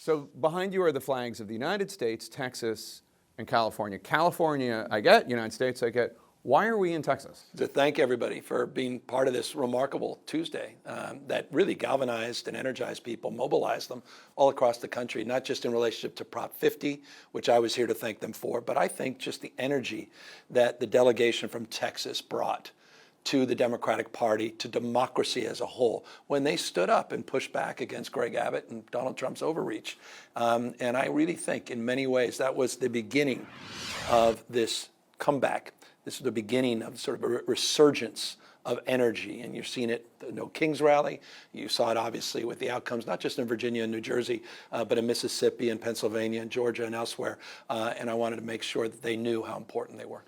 So behind you are the flags of the United States, Texas, and California. California, I get. United States, I get. Why are we in Texas? To thank everybody for being part of this remarkable Tuesday that really galvanized and energized people, mobilized them all across the country, not just in relationship to Prop 50, which I was here to thank them for, but I think just the energy that the delegation from Texas brought to the Democratic Party, to democracy as a whole, when they stood up and pushed back against Greg Abbott and Donald Trump's overreach. And I really think in many ways that was the beginning of this comeback. This is the beginning of sort of a resurgence of energy, and you've seen it, the No Kings rally. You saw it obviously with the outcomes, not just in Virginia and New Jersey, but in Mississippi and Pennsylvania and Georgia and elsewhere. And I wanted to make sure that they knew how important they were.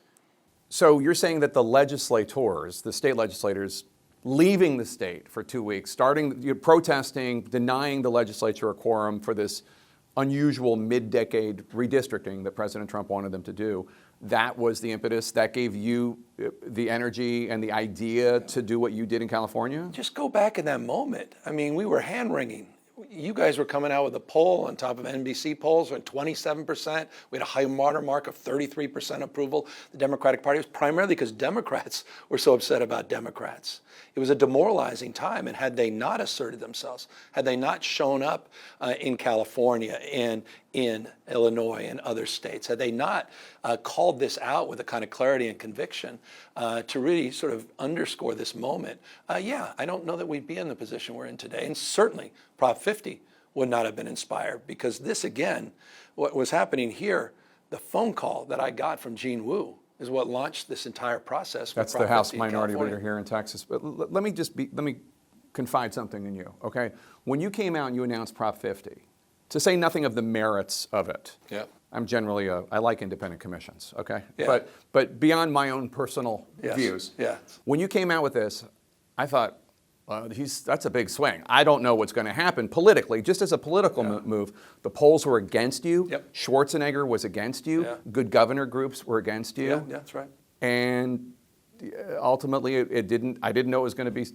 So you're saying that the legislators, the state legislators, leaving the state for 2 weeks, protesting, denying the legislature a quorum for this unusual mid-decade redistricting that President Trump wanted them to do, that was the impetus that gave you the energy and the idea to do what you did in California? Just go back in that moment. I mean, we were hand-wringing. You guys were coming out with a poll on top of NBC polls at 27%. We had a high watermark of 33% approval. The Democratic Party was primarily because Democrats were so upset about Democrats. It was a demoralizing time, and had they not asserted themselves, had they not shown up in California and in Illinois and other states, had they not called this out with a kind of clarity and conviction to really sort of underscore this moment, yeah, I don't know that we'd be in the position we're in today. And certainly Prop 50 would not have been inspired, because this, again, what was happening here, the phone call that I got from Gene Wu is what launched this entire process. That's the House Minority Leader here in Texas. But let me confide something in you, okay? When you came out and you announced Prop 50, to say nothing of the merits of it, yeah. I'm generally I like independent commissions, okay? Yeah. But beyond my own personal views, when you came out with this, I thought, that's a big swing. I don't know what's going to happen politically. Just as a political move, the polls were against you. Yep. Schwarzenegger was against you. Yeah. Good governor groups were against you. Yeah, that's right. And ultimately, I didn't know it was going to be.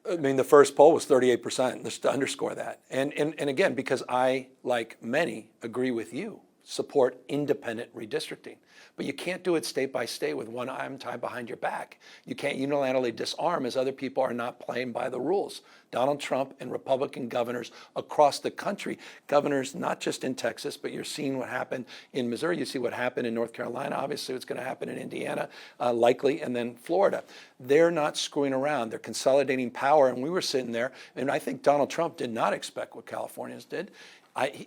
I mean, the first poll was 38%, just to underscore that. And again, because I, like many, agree with you, support independent redistricting. But you can't do it state by state with one arm tied behind your back. You can't unilaterally disarm as other people are not playing by the rules. Donald Trump and Republican governors across the country, governors not just in Texas, but you're seeing what happened in Missouri. You see what happened in North Carolina. Obviously, what's going to happen in Indiana, likely, and then Florida. They're not screwing around. They're consolidating power. And we were sitting there, and I think Donald Trump did not expect what Californians did.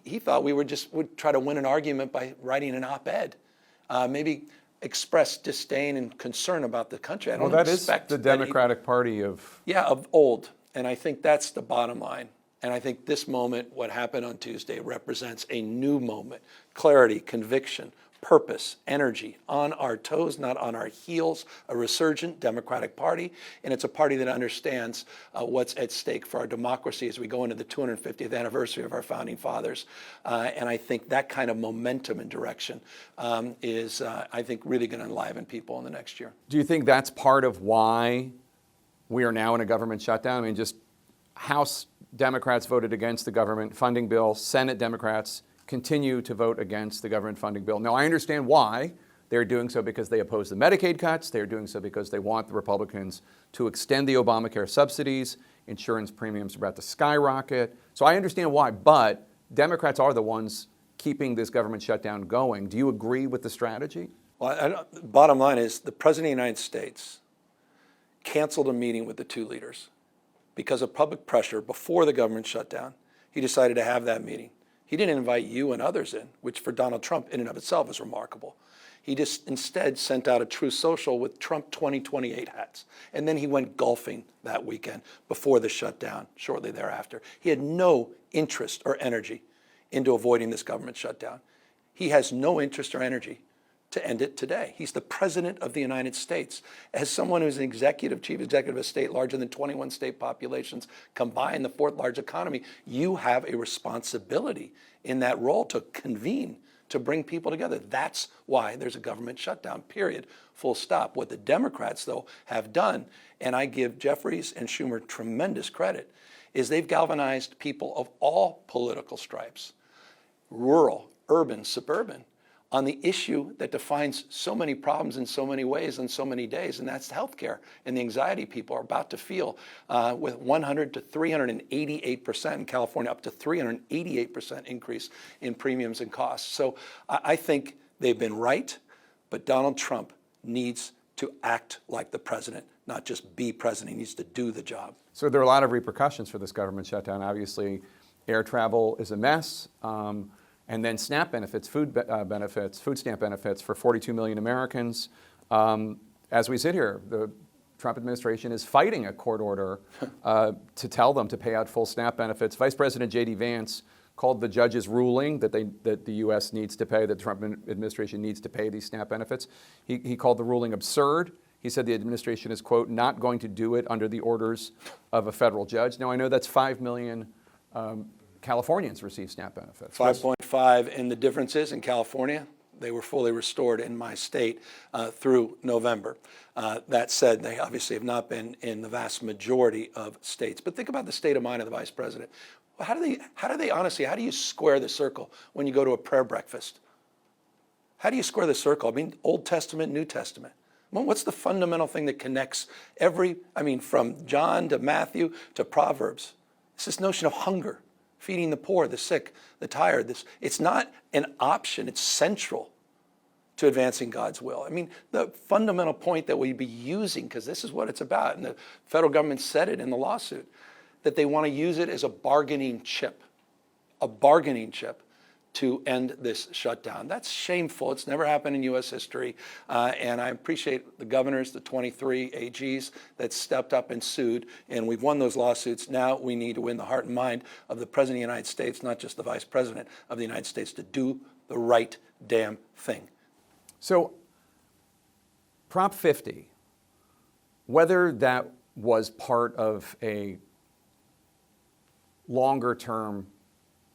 He thought we would try to win an argument by writing an op-ed. Maybe express disdain and concern about the country. I don't expect the Democratic Party of... Yeah, of old. And I think that's the bottom line. And I think this moment, what happened on Tuesday, represents a new moment. Clarity, conviction, purpose, energy, on our toes, not on our heels, a resurgent Democratic Party. And it's a party that understands what's at stake for our democracy as we go into the 250th anniversary of our founding fathers. And I think that kind of momentum and direction is, I think, really going to enliven people in the next year. Do you think that's part of why we are now in a government shutdown? I mean, just House Democrats voted against the government funding bill, Senate Democrats continue to vote against the government funding bill. Now, I understand why. They're doing so because they oppose the Medicaid cuts. They're doing so because they want the Republicans to extend the Obamacare subsidies. Insurance premiums are about to skyrocket. So I understand why, but Democrats are the ones keeping this government shutdown going. Do you agree with the strategy? Well, bottom line is the President of the United States canceled a meeting with the two leaders because of public pressure before the government shutdown. He decided to have that meeting. He didn't invite you and others in, which for Donald Trump in and of itself is remarkable. He just instead sent out a Truth Social with Trump 2028 hats. And then he went golfing that weekend before the shutdown, shortly thereafter. He had no interest or energy into avoiding this government shutdown. He has no interest or energy to end it today. He's the President of the United States. As someone who's an chief executive of a state larger than 21 state populations combined, the fourth largest economy, you have a responsibility in that role to convene, to bring people together. That's why there's a government shutdown, period, full stop. What the Democrats, though, have done, and I give Jeffries and Schumer tremendous credit, is they've galvanized people of all political stripes. rural, urban, suburban, on the issue that defines so many problems in so many ways in so many days, and that's healthcare and the anxiety people are about to feel with 100 to 388% in California, up to 388% increase in premiums and costs. So I think they've been right, but Donald Trump needs to act like the president, not just be president. He needs to do the job. So there are a lot of repercussions for this government shutdown. Obviously, air travel is a mess. And then SNAP benefits, food stamp benefits for 42 million Americans. As we sit here, the Trump administration is fighting a court order to tell them to pay out full SNAP benefits. Vice President J.D. Vance called the judge's ruling that the U.S. needs to pay, that the Trump administration needs to pay these SNAP benefits. He called the ruling absurd. He said the administration is, quote, not going to do it under the orders of a federal judge. Now, I know that's 5 million Californians receive SNAP benefits. 5.5, and the difference is in California, they were fully restored in my state through November. That said, they obviously have not been in the vast majority of states. But think about the state of mind of the vice president. How do they honestly, how do you square the circle when you go to a prayer breakfast? How do you square the circle? I mean, Old Testament, New Testament. Well, what's the fundamental thing that connects from John to Matthew to Proverbs? It's this notion of hunger. Feeding the poor, the sick, the tired. It's not an option, it's central to advancing God's will. I mean, the fundamental point that we'd be using, because this is what it's about, and the federal government said it in the lawsuit, that they want to use it as a bargaining chip to end this shutdown. That's shameful. It's never happened in U.S. history. And I appreciate the governors, the 23 AGs that stepped up and sued. And we've won those lawsuits. Now we need to win the heart and mind of the President of the United States, not just the Vice President of the United States, to do the right damn thing. So, Prop 50, whether that was part of a longer-term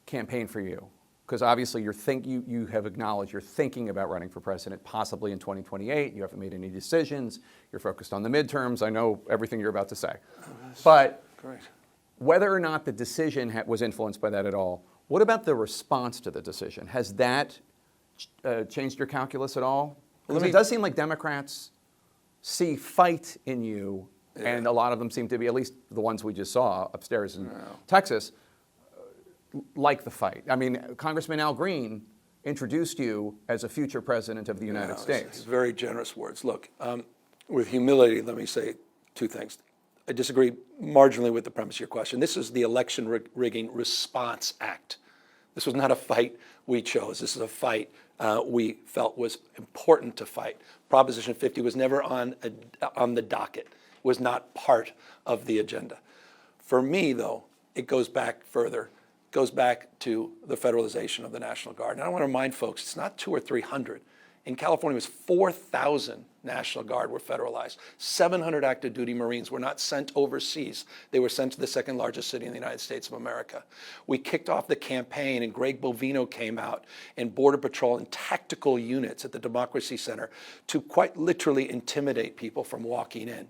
campaign for you, because obviously you have acknowledged you're thinking about running for president possibly in 2028. You haven't made any decisions. You're focused on the midterms. I know everything you're about to say. But great. Whether or not the decision was influenced by that at all, what about the response to the decision? Has that changed your calculus at all? Because it does seem like Democrats see fight in you, and a lot of them seem to be, at least the ones we just saw upstairs in Texas, like the fight. I mean, Congressman Al Green introduced you as a future president of the United States. It's very generous words. Look, with humility, let me say two things. I disagree marginally with the premise of your question. This is the Election Rigging Response Act. This was not a fight we chose. This is a fight we felt was important to fight. Proposition 50 was never on the docket, was not part of the agenda. For me, though, it goes back further. Goes back to the federalization of the National Guard. And I want to remind folks, it's not 200 or 300. In California, it was 4,000 National Guard were federalized. 700 active duty Marines were not sent overseas. They were sent to the second largest city in the United States of America. We kicked off the campaign, and Greg Bovino came out, and Border Patrol and tactical units at the Democracy Center to quite literally intimidate people from walking in.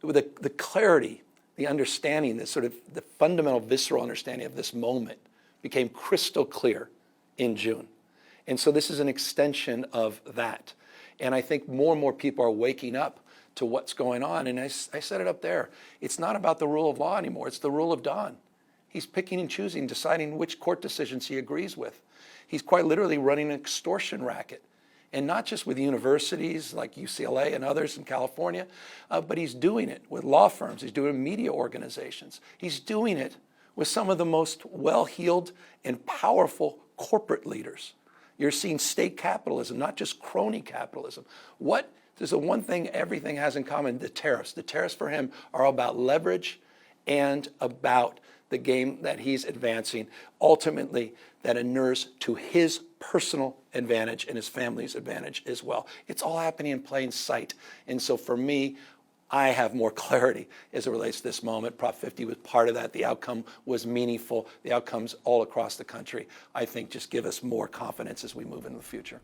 With the clarity, the understanding, this sort of the fundamental visceral understanding of this moment became crystal clear in June. And so this is an extension of that. And I think more and more people are waking up to what's going on. And I said it up there. It's not about the rule of law anymore. It's the rule of Don. He's picking and choosing, deciding which court decisions he agrees with. He's quite literally running an extortion racket. And not just with universities like UCLA and others in California, but he's doing it with law firms. He's doing it with media organizations. He's doing it with some of the most well-heeled and powerful corporate leaders. You're seeing state capitalism, not just crony capitalism. There's the one thing everything has in common, the tariffs. The tariffs for him are about leverage and about the game that he's advancing, ultimately that inures to his personal advantage and his family's advantage as well. It's all happening in plain sight. And so for me, I have more clarity as it relates to this moment. Prop 50 was part of that. The outcome was meaningful. The outcomes all across the country, I think, just give us more confidence as we move into the future.